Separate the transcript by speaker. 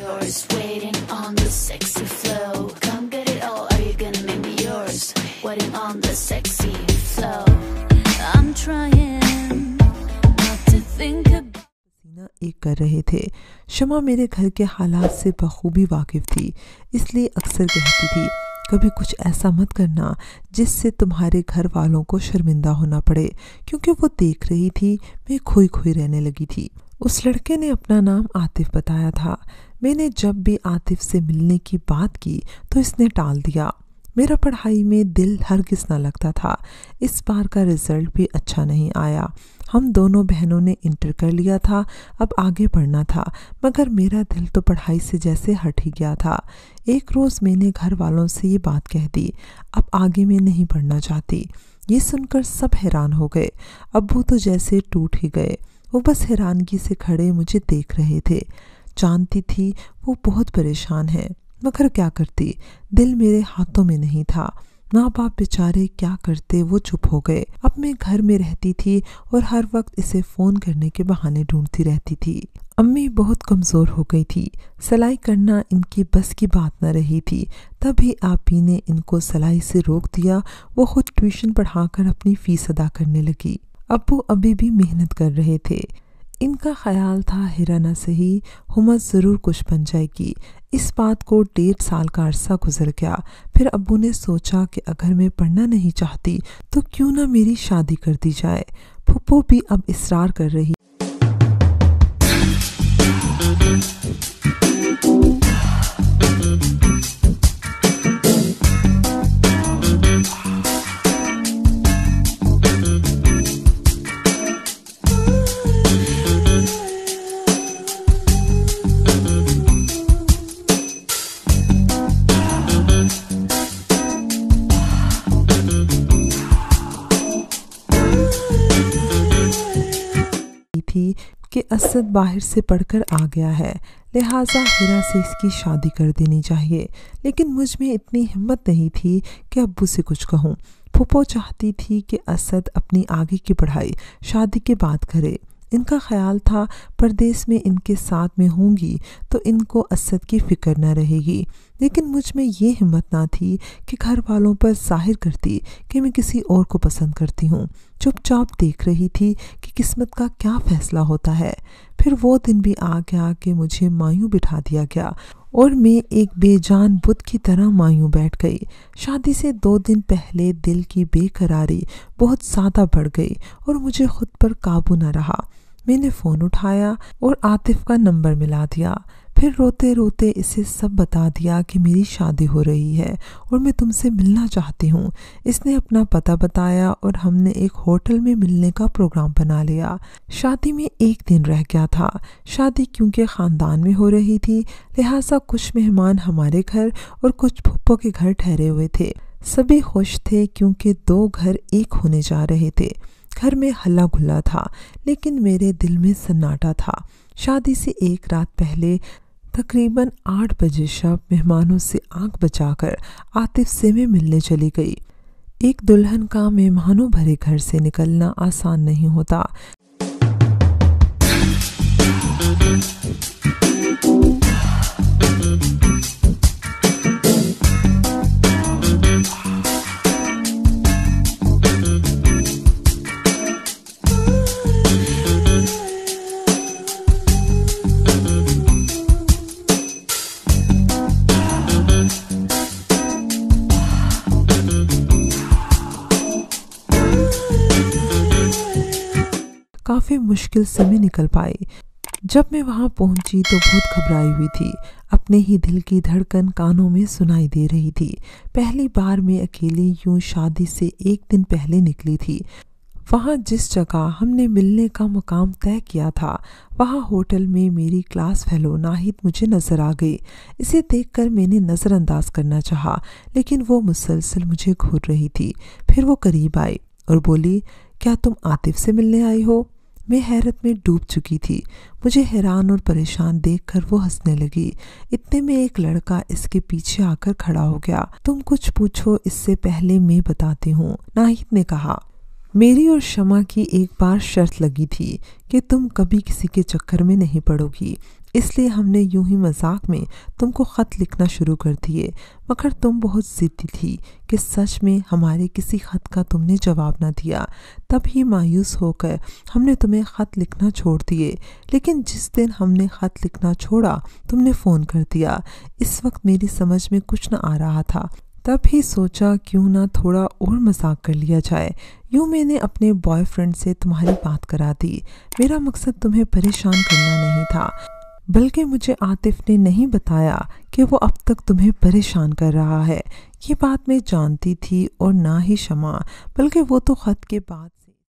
Speaker 1: yours, waiting on the sexy flow. Come get it all, are you gonna make me yours? Waiting on the sexy flow. I'm trying not to think about.
Speaker 2: एक कर रहे थे। शमा मेरे घर के हालात से बखूबी वाकिफ थी, इसलिए अक्सर कहती थी कभी कुछ ऐसा मत करना जिससे तुम्हारे घर वालों को शर्मिंदा होना पड़े, क्योंकि वो देख रही थी मैं खोई खोई रहने लगी थी। उस लड़के ने अपना नाम आतिफ बताया था। मैंने जब भी आतिफ से मिलने की बात की तो इसने टाल दिया। मेरा पढ़ाई में दिल हरगिज़ न लगता था। इस बार का रिज़ल्ट भी अच्छा नहीं आया। हम दोनों बहनों ने इंटर कर लिया था, अब आगे पढ़ना था, मगर मेरा दिल तो पढ़ाई से जैसे हट ही गया था। एक रोज़ मैंने घर वालों से ये बात कह दी, अब आगे मैं नहीं पढ़ना चाहती। ये सुनकर सब हैरान हो गए। अब्बू तो जैसे टूट ही गए। वो बस हैरानगी से खड़े मुझे देख रहे थे। जानती थी वो बहुत परेशान है, मगर क्या करती, दिल मेरे हाथों में नहीं था। माँ बाप बेचारे क्या करते, वो चुप हो गए। अब मैं घर में रहती थी और हर वक्त इसे फ़ोन करने के बहाने ढूंढती रहती थी। अम्मी बहुत कमज़ोर हो गई थी, सिलाई करना इनकी बस की बात न रही थी। तभी आपी ने इनको सिलाई से रोक दिया। वो खुद ट्यूशन पढ़ाकर अपनी फ़ीस अदा करने लगी। अब्बू अभी भी मेहनत कर रहे थे। इनका ख्याल था हिरा न सही, हुमत ज़रूर कुछ बन जाएगी। इस बात को 1.5 साल का अरसा गुजर गया। फिर अब्बू ने सोचा कि अगर मैं पढ़ना नहीं चाहती तो क्यों ना मेरी शादी कर दी जाए। फुप्पो भी अब इसरार कर रही। थी कि असद बाहर से पढ़कर आ गया है, लिहाजा हिरा से इसकी शादी कर देनी चाहिए। लेकिन मुझ में इतनी हिम्मत नहीं थी कि अब्बू से कुछ कहूँ। फूफो चाहती थी कि असद अपनी आगे की पढ़ाई शादी के बाद करे। इनका ख्याल था परदेश में इनके साथ में होंगी तो इनको असद की फ़िक्र न रहेगी। लेकिन मुझ में ये हिम्मत ना थी कि घर वालों पर ज़ाहिर करती कि मैं किसी और को पसंद करती हूँ। चुपचाप देख रही थी कि किस्मत का क्या फ़ैसला होता है। फिर वो दिन भी आ गया कि मुझे मायूं बिठा दिया गया और मैं एक बेजान बुत की तरह मायूं बैठ गई। शादी से 2 दिन पहले दिल की बेकरारी बहुत ज़्यादा बढ़ गई और मुझे खुद पर काबू न रहा। मैंने फ़ोन उठाया और आतिफ का नंबर मिला दिया। फिर रोते रोते इसे सब बता दिया कि मेरी शादी हो रही है और मैं तुमसे मिलना चाहती हूँ। इसने अपना पता बताया और हमने एक होटल में मिलने का प्रोग्राम बना लिया। शादी में 1 दिन रह गया था। शादी क्योंकि ख़ानदान में हो रही थी, लिहाजा कुछ मेहमान हमारे घर और कुछ फुप्पो के घर ठहरे हुए थे। सभी खुश थे क्योंकि 2 घर एक होने जा रहे थे। घर में हल्ला गुल्ला था, लेकिन मेरे दिल में सन्नाटा था। शादी से 1 रात पहले तकरीबन 8 बजे शब मेहमानों से आंख बचाकर आतिफ से मैं मिलने चली गई। एक दुल्हन का मेहमानों भरे घर से निकलना आसान नहीं होता। काफ़ी मुश्किल से मैं निकल पाई। जब मैं वहाँ पहुँची तो बहुत घबराई हुई थी। अपने ही दिल की धड़कन कानों में सुनाई दे रही थी। पहली बार मैं अकेली यूं शादी से 1 दिन पहले निकली थी। वहाँ जिस जगह हमने मिलने का मुकाम तय किया था, वहाँ होटल में मेरी क्लास फेलो नाहिद मुझे नज़र आ गई। इसे देखकर मैंने नज़रअंदाज करना चाहा, लेकिन वो मुसलसल मुझे घूर रही थी। फिर वो करीब आई और बोली, क्या तुम आतिफ से मिलने आई हो? मैं हैरत में डूब चुकी थी। मुझे हैरान और परेशान देखकर वो हंसने लगी। इतने में एक लड़का इसके पीछे आकर खड़ा हो गया। तुम कुछ पूछो, इससे पहले मैं बताती हूँ, नाहिद ने कहा। मेरी और शमा की एक बार शर्त लगी थी कि तुम कभी किसी के चक्कर में नहीं पड़ोगी। اس لیے ہم نے یوں ہی مذاق میں تم کو خط لکھنا شروع کر دیے، مگر تم بہت ضدی تھی کہ سچ میں ہمارے کسی خط کا تم نے جواب نہ دیا۔ تب ہی مایوس ہو کر ہم نے تمہیں خط لکھنا چھوڑ دیے، لیکن جس دن ہم نے خط لکھنا چھوڑا تم نے فون کر دیا۔ اس وقت میری سمجھ میں کچھ نہ آ رہا تھا، تب ہی سوچا کیوں نہ تھوڑا اور مذاق کر لیا جائے۔ یوں میں نے اپنے بوائے فرینڈ سے تمہاری بات کرا دی۔ میرا مقصد تمہیں پریشان کرنا نہیں تھا، بلکہ مجھے عاطف نے نہیں بتایا کہ وہ اب تک تمہیں پریشان کر رہا ہے۔ یہ بات میں جانتی تھی، اور نہ ہی شمع، بلکہ وہ تو خط کے بعد